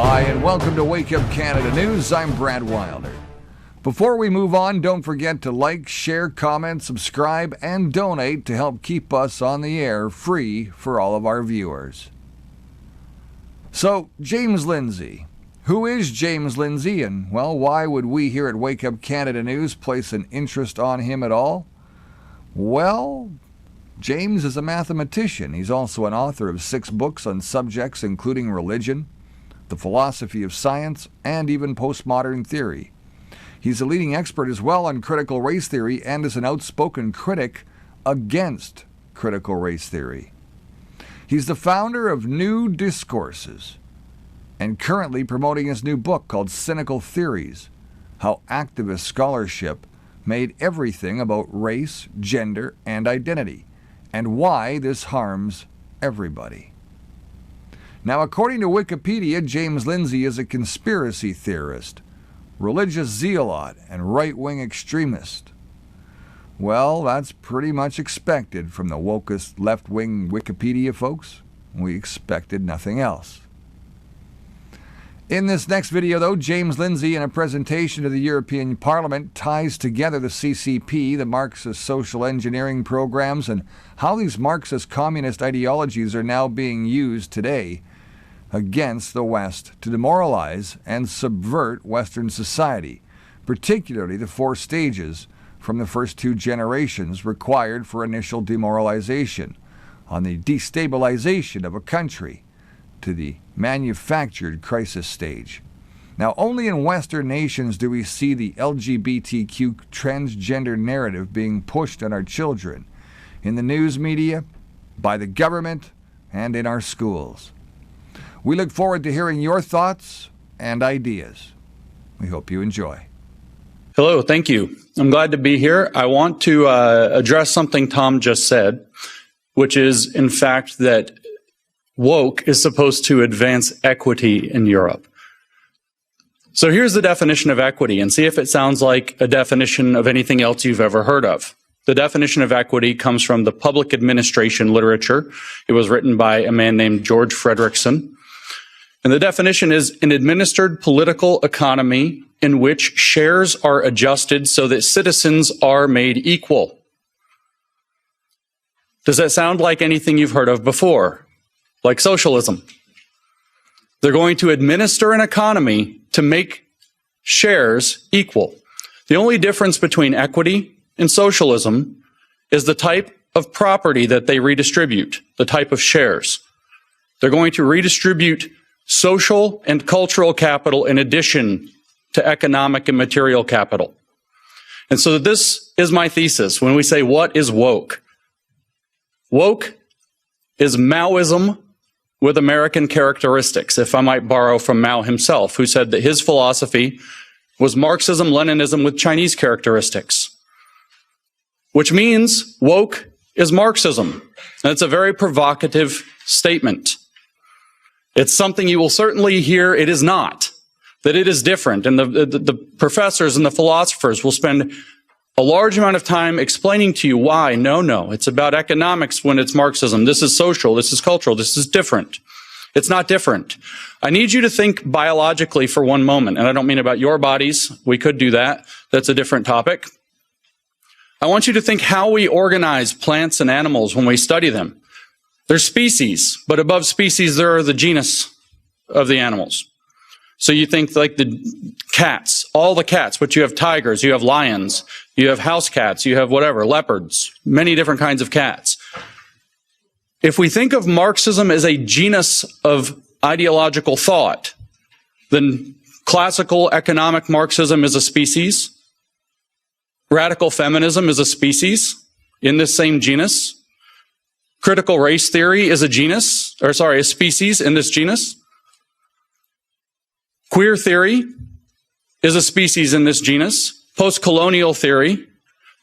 Hi, and welcome to Wake Up Canada News. I'm Brad Wilder. Before we move on, don't forget to like, share, comment, subscribe, and donate to help keep us on the air free for all of our viewers. So, James Lindsay. Who is James Lindsay, and, well, why would we here at Wake Up Canada News place an interest on him at all? Well, James is a mathematician. He's also an author of 6 books on subjects including religion, the philosophy of science, and even postmodern theory. He's a leading expert as well on critical race theory and is an outspoken critic against critical race theory. He's the founder of New Discourses and currently promoting his new book called Cynical Theories: How Activist Scholarship Made Everything About Race, Gender, and Identity, and Why This Harms Everybody. Now, according to Wikipedia, James Lindsay is a conspiracy theorist, religious zealot, and right-wing extremist. Well, that's pretty much expected from the wokest left-wing Wikipedia folks. We expected nothing else. In this next video, though, James Lindsay, in a presentation to the European Parliament, ties together the CCP, the Marxist social engineering programs, and how these Marxist communist ideologies are now being used today against the West to demoralize and subvert Western society, particularly the 4 stages from the first 2 generations required for initial demoralization, on the destabilization of a country to the manufactured crisis stage. Now, only in Western nations do we see the LGBTQ transgender narrative being pushed on our children, in the news media, by the government, and in our schools. We look forward to hearing your thoughts and ideas. We hope you enjoy. Hello, thank you. I'm glad to be here. I want to address something Tom just said, which is, in fact, that woke is supposed to advance equity in Europe. So here's the definition of equity, and see if it sounds like a definition of anything else you've ever heard of. The definition of equity comes from the public administration literature. It was written by a man named George Frederickson. And the definition is an administered political economy in which shares are adjusted so that citizens are made equal. Does that sound like anything you've heard of before? Like socialism? They're going to administer an economy to make shares equal. The only difference between equity and socialism is the type of property that they redistribute, the type of shares. They're going to redistribute social and cultural capital in addition to economic and material capital. And so this is my thesis when we say, what is woke? Woke is Maoism with American characteristics, if I might borrow from Mao himself, who said that his philosophy was Marxism, Leninism with Chinese characteristics, which means woke is Marxism. And it's a very provocative statement. It's something you will certainly hear it is not, that it is different. And the professors and the philosophers will spend a large amount of time explaining to you why. No, it's about economics when it's Marxism. This is social, this is cultural, this is different. It's not different. I need you to think biologically for one moment, and I don't mean about your bodies. We could do that. That's a different topic. I want you to think how we organize plants and animals when we study them. They're species, but above species, there are the genus of the animals. So you think like the cats, all the cats, but you have tigers, you have lions, you have house cats, you have whatever, leopards, many different kinds of cats. If we think of Marxism as a genus of ideological thought, then classical economic Marxism is a species. Radical feminism is a species in this same genus. Critical race theory is a species in this genus. Queer theory is a species in this genus. Post-colonial theory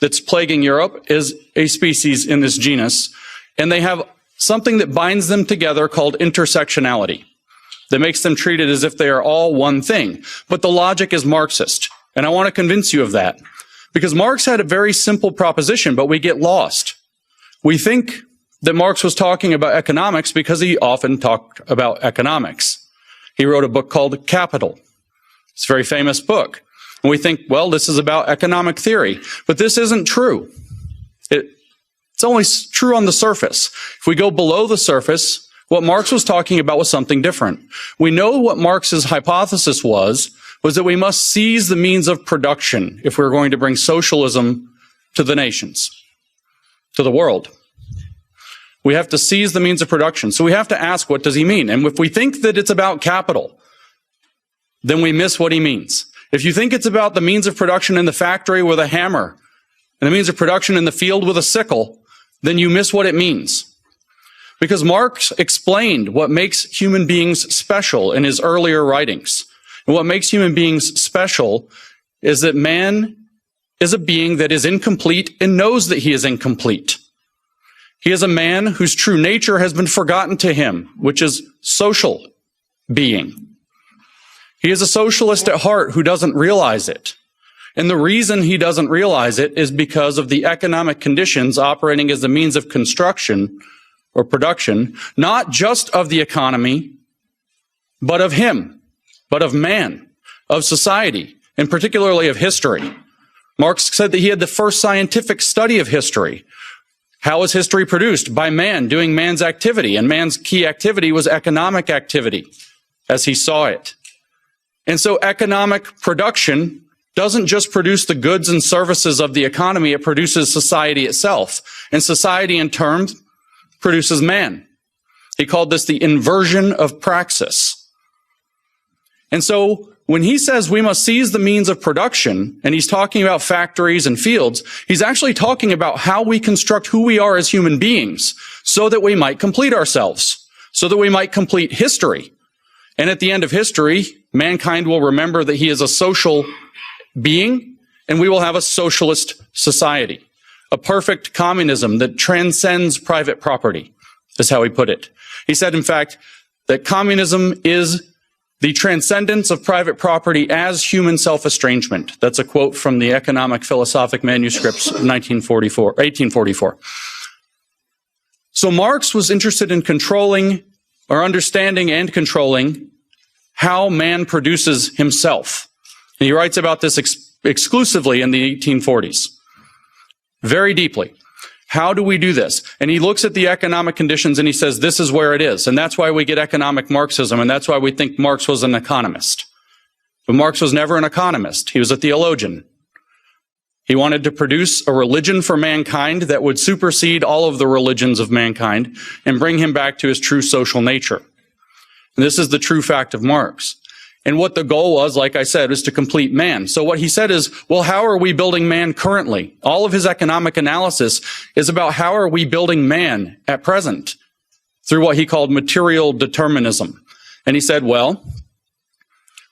that's plaguing Europe is a species in this genus. And they have something that binds them together called intersectionality that makes them treated as if they are all one thing. But the logic is Marxist. And I want to convince you of that. Because Marx had a very simple proposition, but we get lost. We think that Marx was talking about economics because he often talked about economics. He wrote a book called Capital. It's a very famous book. And we think, well, this is about economic theory. But this isn't true. It's only true on the surface. If we go below the surface, what Marx was talking about was something different. We know what Marx's hypothesis was that we must seize the means of production if we're going to bring socialism to the nations, to the world. We have to seize the means of production. So we have to ask, what does he mean? And if we think that it's about capital, then we miss what he means. If you think it's about the means of production in the factory with a hammer and the means of production in the field with a sickle, then you miss what it means. Because Marx explained what makes human beings special in his earlier writings. And what makes human beings special is that man is a being that is incomplete and knows that he is incomplete. He is a man whose true nature has been forgotten to him, which is social being. He is a socialist at heart who doesn't realize it. And the reason he doesn't realize it is because of the economic conditions operating as the means of construction or production, not just of the economy, but of him, but of man, of society, and particularly of history. Marx said that he had the first scientific study of history. How was history produced? By man, doing man's activity, and man's key activity was economic activity, as he saw it. And so economic production doesn't just produce the goods and services of the economy, it produces society itself. And society, in turn, produces man. He called this the inversion of praxis. And so when he says we must seize the means of production, and he's talking about factories and fields, he's actually talking about how we construct who we are as human beings so that we might complete ourselves, so that we might complete history. And at the end of history, mankind will remember that he is a social being, and we will have a socialist society. A perfect communism that transcends private property, is how he put it. He said, in fact, that communism is the transcendence of private property as human self-estrangement. That's a quote from the Economic Philosophic Manuscripts of 1844. So Marx was interested in controlling, or understanding and controlling, how man produces himself. And he writes about this exclusively in the 1840s. Very deeply. How do we do this? And he looks at the economic conditions and he says, this is where it is. And that's why we get economic Marxism, and that's why we think Marx was an economist. But Marx was never an economist. He was a theologian. He wanted to produce a religion for mankind that would supersede all of the religions of mankind and bring him back to his true social nature. And this is the true fact of Marx. And what the goal was, like I said, is to complete man. So what he said is, well, how are we building man currently? All of his economic analysis is about how are we building man at present through what he called material determinism. And he said, well,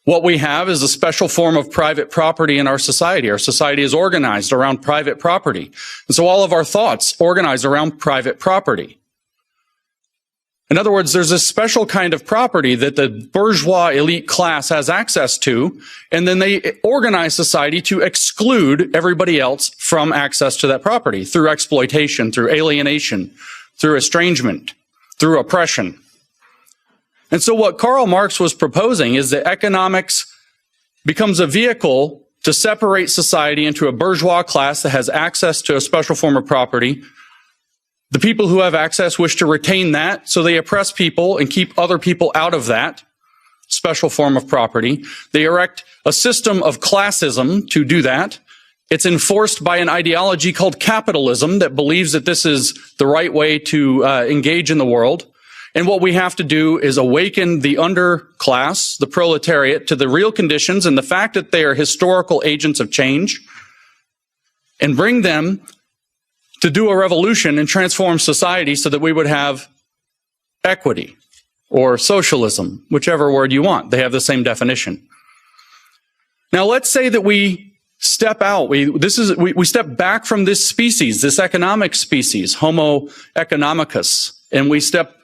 what we have is a special form of private property in our society. Our society is organized around private property. And so all of our thoughts organize around private property. In other words, there's a special kind of property that the bourgeois elite class has access to, and then they organize society to exclude everybody else from access to that property through exploitation, through alienation, through estrangement, through oppression. And so what Karl Marx was proposing is that economics becomes a vehicle to separate society into a bourgeois class that has access to a special form of property. The people who have access wish to retain that, so they oppress people and keep other people out of that special form of property. They erect a system of classism to do that. It's enforced by an ideology called capitalism that believes that this is the right way to engage in the world. And what we have to do is awaken the underclass, the proletariat, to the real conditions and the fact that they are historical agents of change, and bring them to do a revolution and transform society so that we would have equity or socialism, whichever word you want. They have the same definition. Now, let's say that we step out. We step back from this species, this economic species, Homo economicus, and we step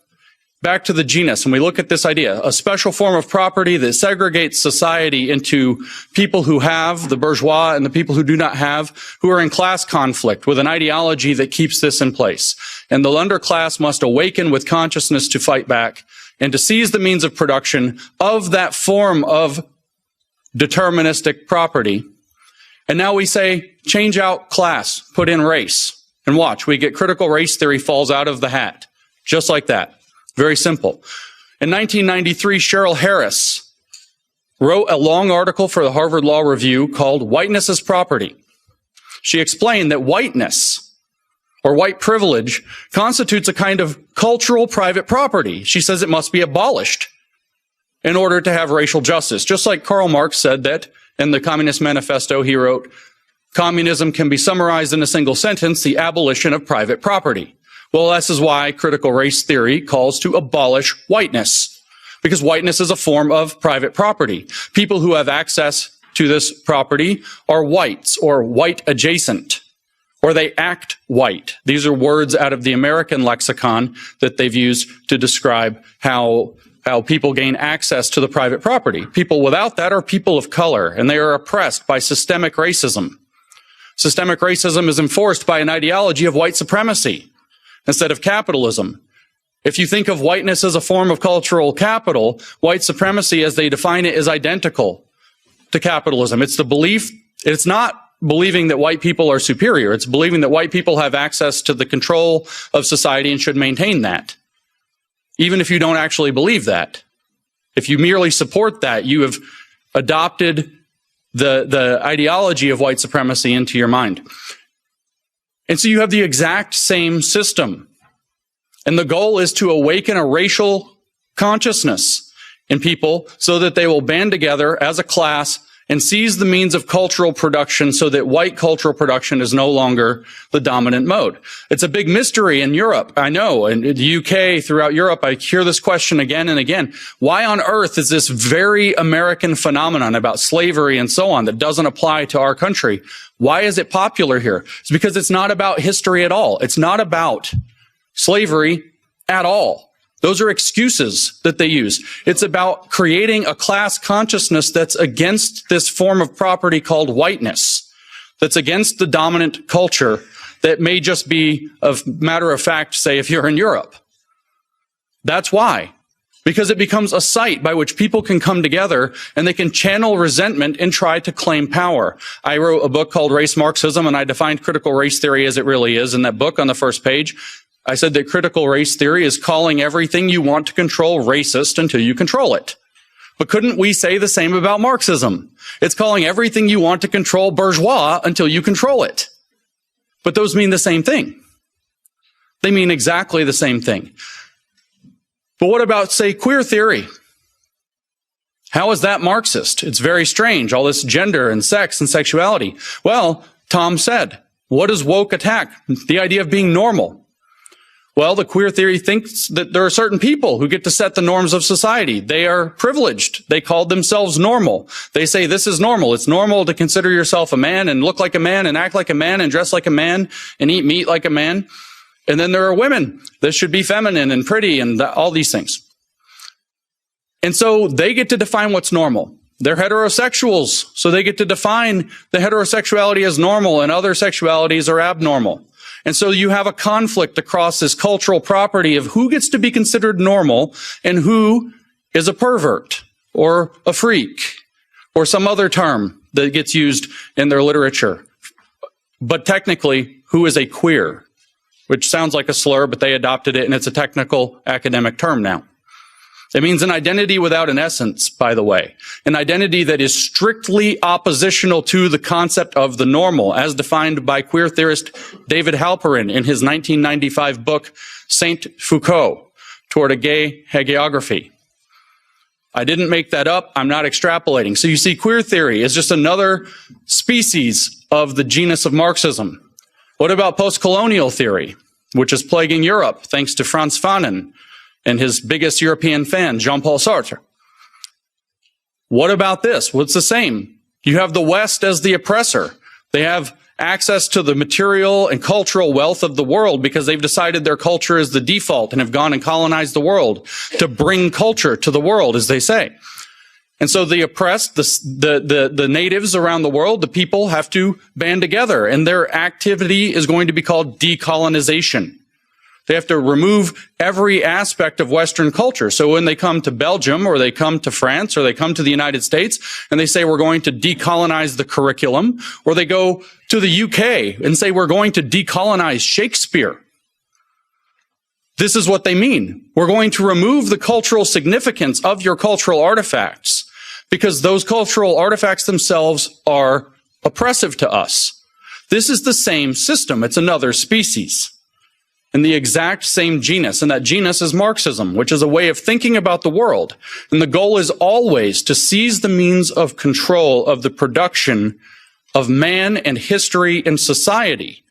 back to the genus, and we look at this idea, a special form of property that segregates society into people who have, the bourgeois, and the people who do not have, who are in class conflict with an ideology that keeps this in place. And the underclass must awaken with consciousness to fight back and to seize the means of production of that form of deterministic property. And now we say, change out class, put in race. And watch, we get critical race theory falls out of the hat. Just like that. Very simple. In 1993, Cheryl Harris wrote a long article for the Harvard Law Review called Whiteness as Property. She explained that whiteness, or white privilege, constitutes a kind of cultural private property. She says it must be abolished in order to have racial justice. Just like Karl Marx said that in the Communist Manifesto, he wrote, communism can be summarized in a single sentence, the abolition of private property. Well, this is why critical race theory calls to abolish whiteness, because whiteness is a form of private property. People who have access to this property are whites or white adjacent, or they act white. These are words out of the American lexicon that they've used to describe how people gain access to the private property. People without that are people of color, and they are oppressed by systemic racism. Systemic racism is enforced by an ideology of white supremacy instead of capitalism. If you think of whiteness as a form of cultural capital, white supremacy, as they define it, is identical to capitalism. It's the belief, it's not believing that white people are superior. It's believing that white people have access to the control of society and should maintain that. Even if you don't actually believe that. If you merely support that, you have adopted the ideology of white supremacy into your mind. And so you have the exact same system. And the goal is to awaken a racial consciousness in people so that they will band together as a class and seize the means of cultural production so that white cultural production is no longer the dominant mode. It's a big mystery in Europe, I know, in the UK, throughout Europe, I hear this question again and again. Why on earth is this very American phenomenon about slavery and so on that doesn't apply to our country? Why is it popular here? It's because it's not about history at all. It's not about slavery at all. Those are excuses that they use. It's about creating a class consciousness that's against this form of property called whiteness, that's against the dominant culture that may just be a matter of fact, say, if you're in Europe. That's why. Because it becomes a site by which people can come together and they can channel resentment and try to claim power. I wrote a book called Race Marxism, and I defined critical race theory as it really is in that book on the first page. I said that critical race theory is calling everything you want to control racist until you control it. But couldn't we say the same about Marxism? It's calling everything you want to control bourgeois until you control it. But those mean the same thing. They mean exactly the same thing. But what about, say, queer theory? How is that Marxist? It's very strange, all this gender and sex and sexuality. Well, Tom said, what does woke attack? The idea of being normal. Well, the queer theory thinks that there are certain people who get to set the norms of society. They are privileged. They call themselves normal. They say this is normal. It's normal to consider yourself a man and look like a man and act like a man and dress like a man and eat meat like a man. And then there are women that should be feminine and pretty and all these things. And so they get to define what's normal. They're heterosexuals, so they get to define the heterosexuality as normal and other sexualities are abnormal. And so you have a conflict across this cultural property of who gets to be considered normal and who is a pervert or a freak or some other term that gets used in their literature. But technically, who is a queer, which sounds like a slur, but they adopted it and it's a technical academic term now. It means an identity without an essence, by the way. An identity that is strictly oppositional to the concept of the normal, as defined by queer theorist David Halperin in his 1995 book, Saint Foucault, Toward a Gay Hagiography. I didn't make that up. I'm not extrapolating. So you see, queer theory is just another species of the genus of Marxism. What about post-colonial theory, which is plaguing Europe, thanks to Frantz Fanon and his biggest European fan, Jean-Paul Sartre? What about this? Well, it's the same. You have the West as the oppressor. They have access to the material and cultural wealth of the world because they've decided their culture is the default and have gone and colonized the world to bring culture to the world, as they say. And so the oppressed, the natives around the world, the people have to band together, and their activity is going to be called decolonization. They have to remove every aspect of Western culture. So when they come to Belgium or they come to France or they come to the United States and they say we're going to decolonize the curriculum, or they go to the UK and say we're going to decolonize Shakespeare, this is what they mean. We're going to remove the cultural significance of your cultural artifacts because those cultural artifacts themselves are oppressive to us. This is the same system. It's another species in the exact same genus, and that genus is Marxism, which is a way of thinking about the world. And the goal is always to seize the means of control of the production of man and history and society.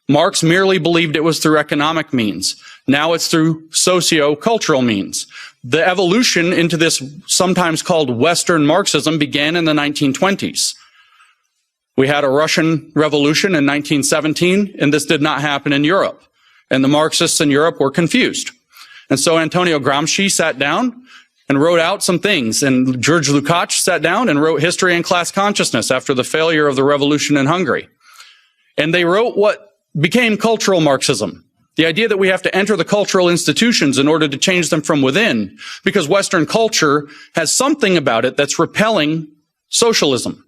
Marx merely believed it was through economic means. Now it's through socio-cultural means. The evolution into this sometimes called Western Marxism began in the 1920s. We had a Russian Revolution in 1917, and this did not happen in Europe. And the Marxists in Europe were confused. And so Antonio Gramsci sat down and wrote out some things. And George Lukács sat down and wrote History and Class Consciousness after the failure of the revolution in Hungary. And they wrote what became cultural Marxism. The idea that we have to enter the cultural institutions in order to change them from within, because Western culture has something about it that's repelling socialism.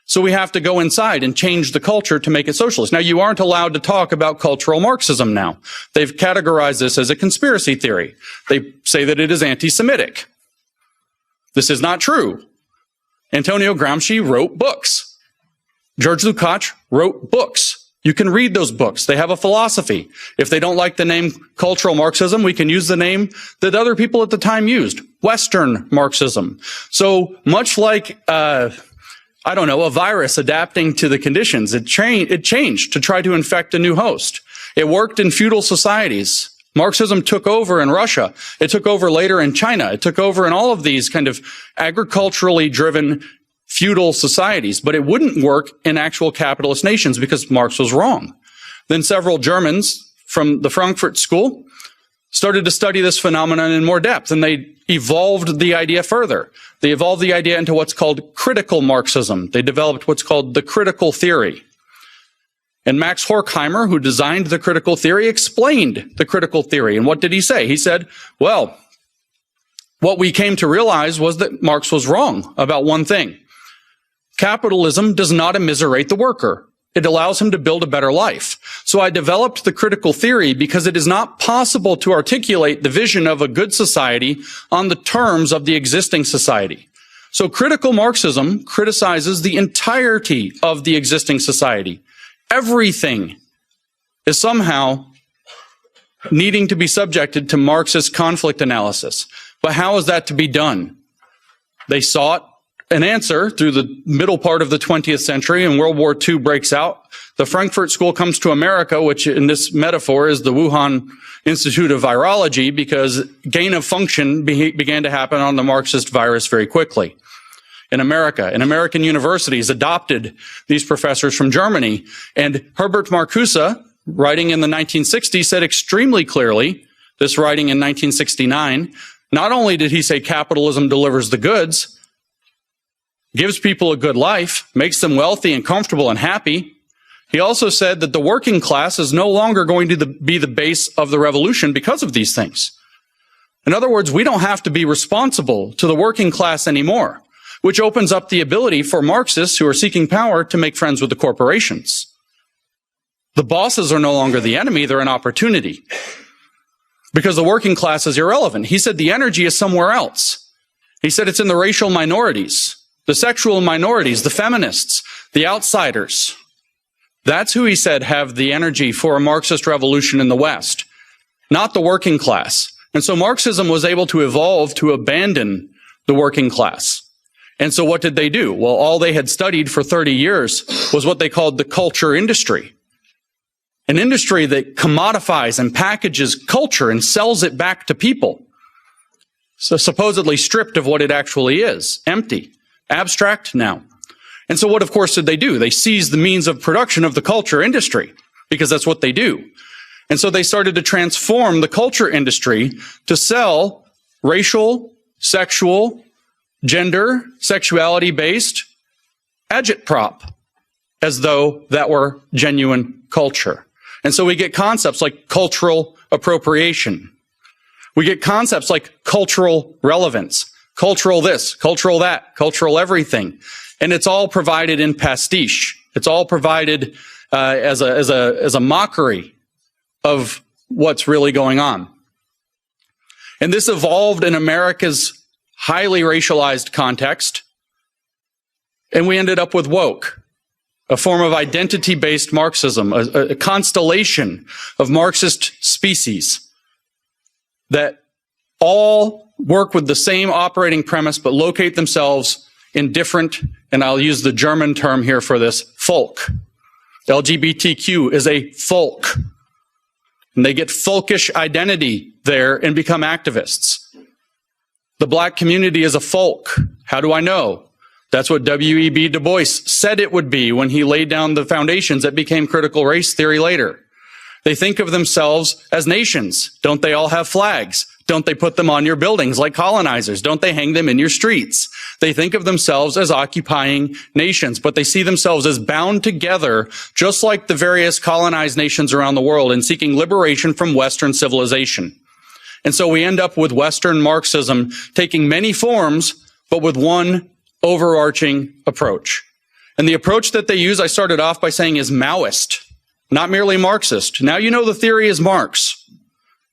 So we have to go inside and change the culture to make it socialist. Now, you aren't allowed to talk about cultural Marxism now. They've categorized this as a conspiracy theory. They say that it is anti-Semitic. This is not true. Antonio Gramsci wrote books. George Lukács wrote books. You can read those books. They have a philosophy. If they don't like the name cultural Marxism, we can use the name that other people at the time used, Western Marxism. So much like a virus adapting to the conditions. It changed to try to infect a new host. It worked in feudal societies. Marxism took over in Russia. It took over later in China. It took over in all of these kind of agriculturally driven feudal societies, but it wouldn't work in actual capitalist nations because Marx was wrong. Then several Germans from the Frankfurt School started to study this phenomenon in more depth, and they evolved the idea further. They evolved the idea into what's called critical Marxism. They developed what's called the critical theory. And Max Horkheimer, who designed the critical theory, explained the critical theory. And what did he say? He said, well, what we came to realize was that Marx was wrong about one thing. Capitalism does not immiserate the worker. It allows him to build a better life. So I developed the critical theory because it is not possible to articulate the vision of a good society on the terms of the existing society. So critical Marxism criticizes the entirety of the existing society. Everything is somehow needing to be subjected to Marxist conflict analysis. But how is that to be done? They sought an answer through the middle part of the 20th century, and World War II breaks out. The Frankfurt School comes to America, which in this metaphor is the Wuhan Institute of Virology, because gain of function began to happen on the Marxist virus very quickly in America. And American universities adopted these professors from Germany. And Herbert Marcuse, writing in the 1960s, said extremely clearly, this writing in 1969, not only did he say capitalism delivers the goods, gives people a good life, makes them wealthy and comfortable and happy. He also said that the working class is no longer going to be the base of the revolution because of these things. In other words, we don't have to be responsible to the working class anymore, which opens up the ability for Marxists who are seeking power to make friends with the corporations. The bosses are no longer the enemy, they're an opportunity. Because the working class is irrelevant. He said the energy is somewhere else. He said it's in the racial minorities, the sexual minorities, the feminists, the outsiders. That's who he said have the energy for a Marxist revolution in the West, not the working class. And so Marxism was able to evolve to abandon the working class. And so what did they do? Well, all they had studied for 30 years was what they called the culture industry. An industry that commodifies and packages culture and sells it back to people. So supposedly stripped of what it actually is, empty. Abstract now. And so what, of course, did they do? They seized the means of production of the culture industry, because that's what they do. And so they started to transform the culture industry to sell racial, sexual, gender, sexuality-based agitprop as though that were genuine culture. And so we get concepts like cultural appropriation. We get concepts like cultural relevance, cultural this, cultural that, cultural everything. And it's all provided in pastiche. It's all provided as a mockery of what's really going on. And this evolved in America's highly racialized context. And we ended up with woke, a form of identity-based Marxism, a constellation of Marxist species that all work with the same operating premise but locate themselves in different, and I'll use the German term here for this, folk. LGBTQ is a folk. And they get folkish identity there and become activists. The black community is a folk. How do I know? That's what W.E.B. Du Bois said it would be when he laid down the foundations that became critical race theory later. They think of themselves as nations. Don't they all have flags? Don't they put them on your buildings like colonizers? Don't they hang them in your streets? They think of themselves as occupying nations, but they see themselves as bound together, just like the various colonized nations around the world, in seeking liberation from Western civilization. And so we end up with Western Marxism taking many forms, but with one overarching approach. And the approach that they use, I started off by saying, is Maoist, not merely Marxist. Now you know the theory is Marx.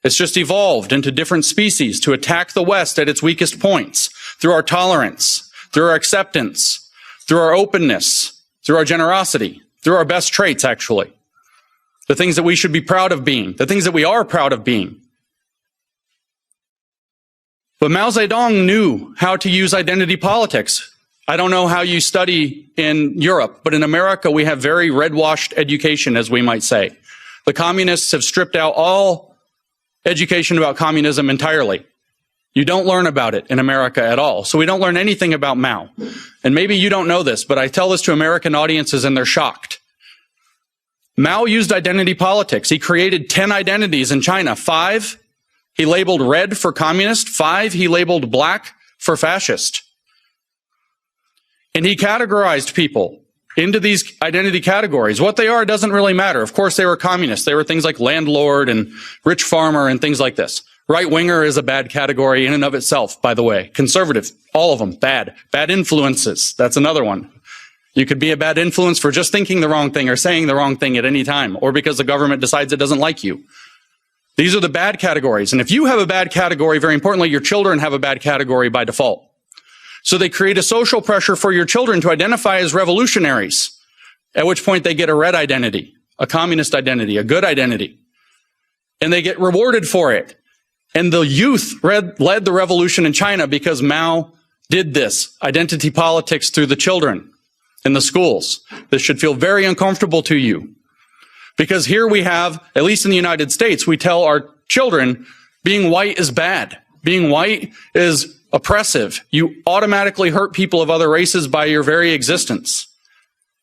It's just evolved into different species to attack the West at its weakest points through our tolerance, through our acceptance, through our openness, through our generosity, through our best traits, actually. The things that we should be proud of being, the things that we are proud of being. But Mao Zedong knew how to use identity politics. I don't know how you study in Europe, but in America we have very red-washed education, as we might say. The communists have stripped out all education about communism entirely. You don't learn about it in America at all. So we don't learn anything about Mao. And maybe you don't know this, but I tell this to American audiences and they're shocked. Mao used identity politics. He created 10 identities in China. 5, he labeled red for communist. 5, he labeled black for fascist. And he categorized people into these identity categories. What they are doesn't really matter. Of course, they were communists. They were things like landlord and rich farmer and things like this. Right-winger is a bad category in and of itself, by the way. Conservative, all of them, bad. Bad influences, that's another one. You could be a bad influence for just thinking the wrong thing or saying the wrong thing at any time, or because the government decides it doesn't like you. These are the bad categories. And if you have a bad category, very importantly, your children have a bad category by default. So they create a social pressure for your children to identify as revolutionaries, at which point they get a red identity, a communist identity, a good identity. And they get rewarded for it. And the youth led the revolution in China because Mao did this, identity politics through the children in the schools. This should feel very uncomfortable to you. Because here we have, at least in the United States, we tell our children being white is bad. Being white is oppressive. You automatically hurt people of other races by your very existence.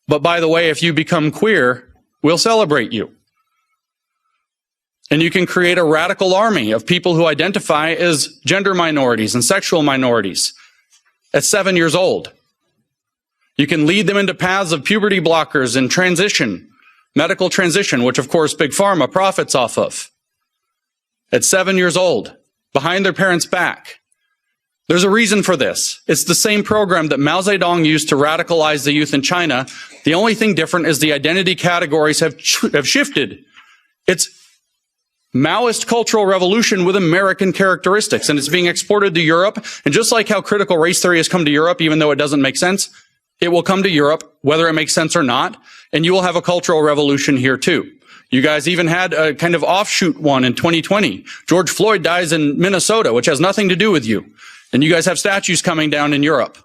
But by the way, if you become queer, we'll celebrate you. And you can create a radical army of people who identify as gender minorities and sexual minorities at 7 years old. You can lead them into paths of puberty blockers and transition, medical transition, which of course Big Pharma profits off of. At 7 years old, behind their parents' back. There's a reason for this. It's the same program that Mao Zedong used to radicalize the youth in China. The only thing different is the identity categories have shifted. It's Maoist cultural revolution with American characteristics, and it's being exported to Europe. And just like how critical race theory has come to Europe, even though it doesn't make sense, it will come to Europe, whether it makes sense or not, and you will have a cultural revolution here too. You guys even had a kind of offshoot one in 2020. George Floyd dies in Minnesota, which has nothing to do with you. And you guys have statues coming down in Europe.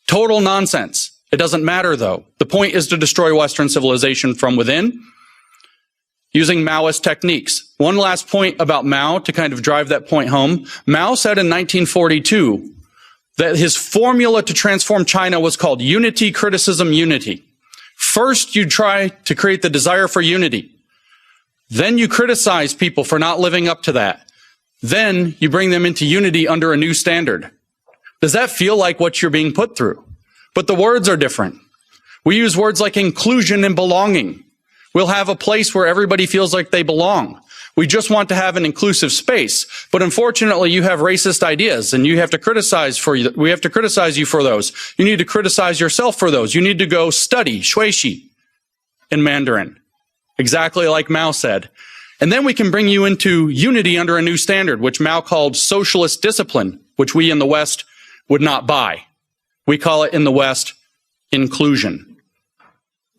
Total nonsense. It doesn't matter, though. The point is to destroy Western civilization from within using Maoist techniques. One last point about Mao to kind of drive that point home. Mao said in 1942 that his formula to transform China was called unity, criticism, unity. First, you try to create the desire for unity. Then you criticize people for not living up to that. Then you bring them into unity under a new standard. Does that feel like what you're being put through? But the words are different. We use words like inclusion and belonging. We'll have a place where everybody feels like they belong. We just want to have an inclusive space. But unfortunately, you have racist ideas and we have to criticize you for those. You need to criticize yourself for those. You need to go study Shuishi in Mandarin, exactly like Mao said. And then we can bring you into unity under a new standard, which Mao called socialist discipline, which we in the West would not buy. We call it in the West inclusion.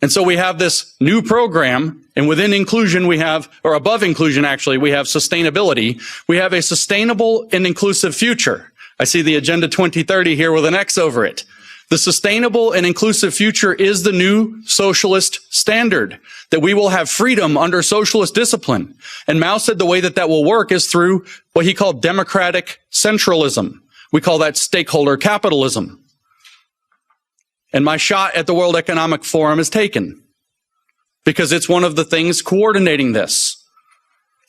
And so we have this new program, and within inclusion we have, or above inclusion actually, we have sustainability. We have a sustainable and inclusive future. I see the Agenda 2030 here with an X over it. The sustainable and inclusive future is the new socialist standard, that we will have freedom under socialist discipline. And Mao said the way that that will work is through what he called democratic centralism. We call that stakeholder capitalism. And my shot at the World Economic Forum is taken because it's one of the things coordinating this.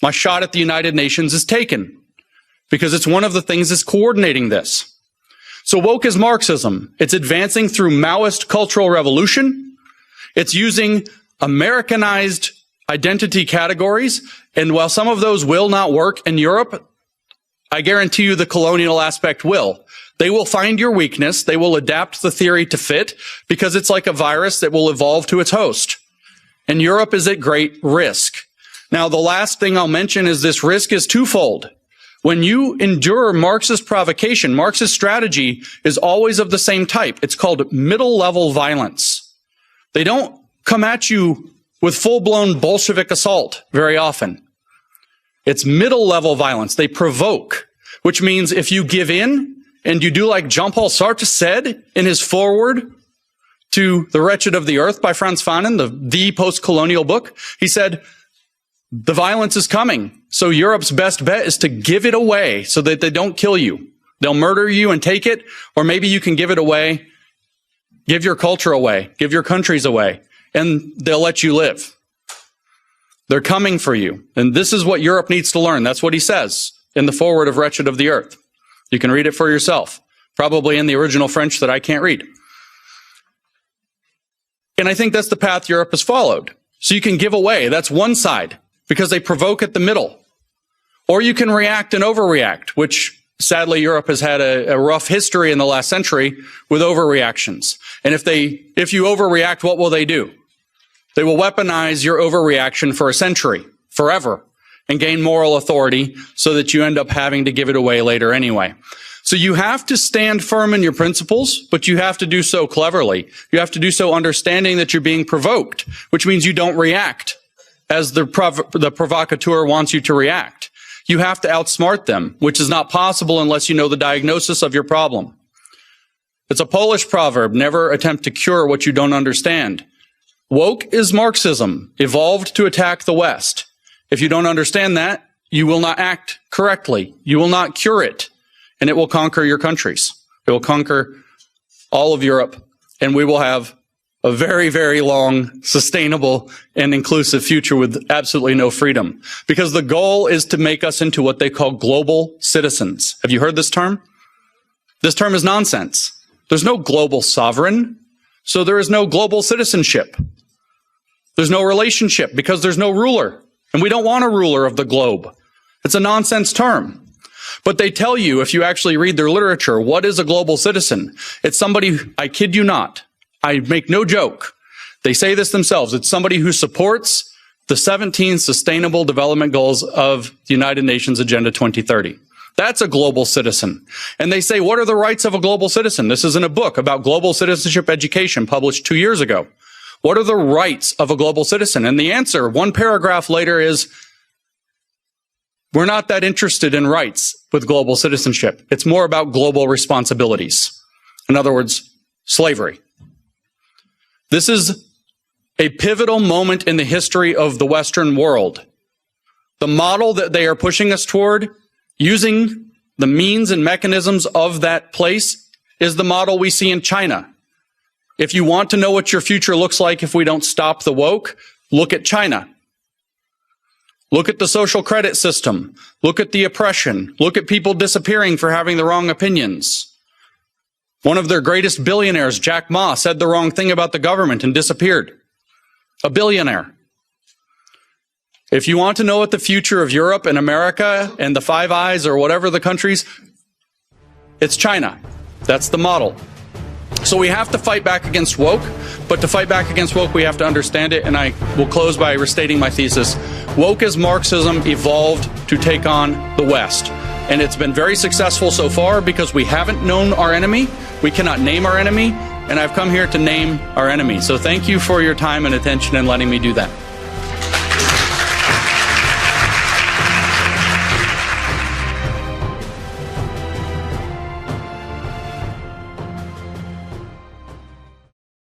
My shot at the United Nations is taken because it's one of the things that's coordinating this. So woke is Marxism. It's advancing through Maoist cultural revolution. It's using Americanized identity categories. And while some of those will not work in Europe, I guarantee you the colonial aspect will. They will find your weakness. They will adapt the theory to fit because it's like a virus that will evolve to its host. And Europe is at great risk. Now, the last thing I'll mention is this risk is twofold. When you endure Marxist provocation, Marxist strategy is always of the same type. It's called middle-level violence. They don't come at you with full-blown Bolshevik assault very often. It's middle-level violence. They provoke, which means if you give in and you do like Jean-Paul Sartre said in his foreword to The Wretched of the Earth by Frantz Fanon, the post-colonial book, he said, the violence is coming. So Europe's best bet is to give it away so that they don't kill you. They'll murder you and take it, or maybe you can give it away, give your culture away, give your countries away, and they'll let you live. They're coming for you. And this is what Europe needs to learn. That's what he says in the foreword of Wretched of the Earth. You can read it for yourself, probably in the original French that I can't read. And I think that's the path Europe has followed. So you can give away. That's one side, because they provoke at the middle. Or you can react and overreact, which sadly Europe has had a rough history in the last century with overreactions. And if you overreact, what will they do? They will weaponize your overreaction for a century, forever, and gain moral authority so that you end up having to give it away later anyway. So you have to stand firm in your principles, but you have to do so cleverly. You have to do so understanding that you're being provoked, which means you don't react as the provocateur wants you to react. You have to outsmart them, which is not possible unless you know the diagnosis of your problem. It's a Polish proverb, never attempt to cure what you don't understand. Woke is Marxism, evolved to attack the West. If you don't understand that, you will not act correctly. You will not cure it, and it will conquer your countries. It will conquer all of Europe, and we will have a very, very long, sustainable, and inclusive future with absolutely no freedom. Because the goal is to make us into what they call global citizens. Have you heard this term? This term is nonsense. There's no global sovereign, so there is no global citizenship. There's no relationship because there's no ruler. And we don't want a ruler of the globe. It's a nonsense term. But they tell you, if you actually read their literature, what is a global citizen? It's somebody, I kid you not, I make no joke. They say this themselves. It's somebody who supports the 17 Sustainable Development Goals of the United Nations Agenda 2030. That's a global citizen. And they say, what are the rights of a global citizen? This is in a book about global citizenship education published 2 years ago. What are the rights of a global citizen? And the answer, one paragraph later, is we're not that interested in rights with global citizenship. It's more about global responsibilities. In other words, slavery. This is a pivotal moment in the history of the Western world. The model that they are pushing us toward, using the means and mechanisms of that place, is the model we see in China. If you want to know what your future looks like if we don't stop the woke, look at China. Look at the social credit system. Look at the oppression. Look at people disappearing for having the wrong opinions. One of their greatest billionaires, Jack Ma, said the wrong thing about the government and disappeared. A billionaire. If you want to know what the future of Europe and America and the Five Eyes or whatever the countries, it's China. That's the model. So we have to fight back against woke, but to fight back against woke, we have to understand it, and I will close by restating my thesis. Woke as Marxism evolved to take on the West, and it's been very successful so far because we haven't known our enemy, we cannot name our enemy, and I've come here to name our enemy. So thank you for your time and attention and letting me do that.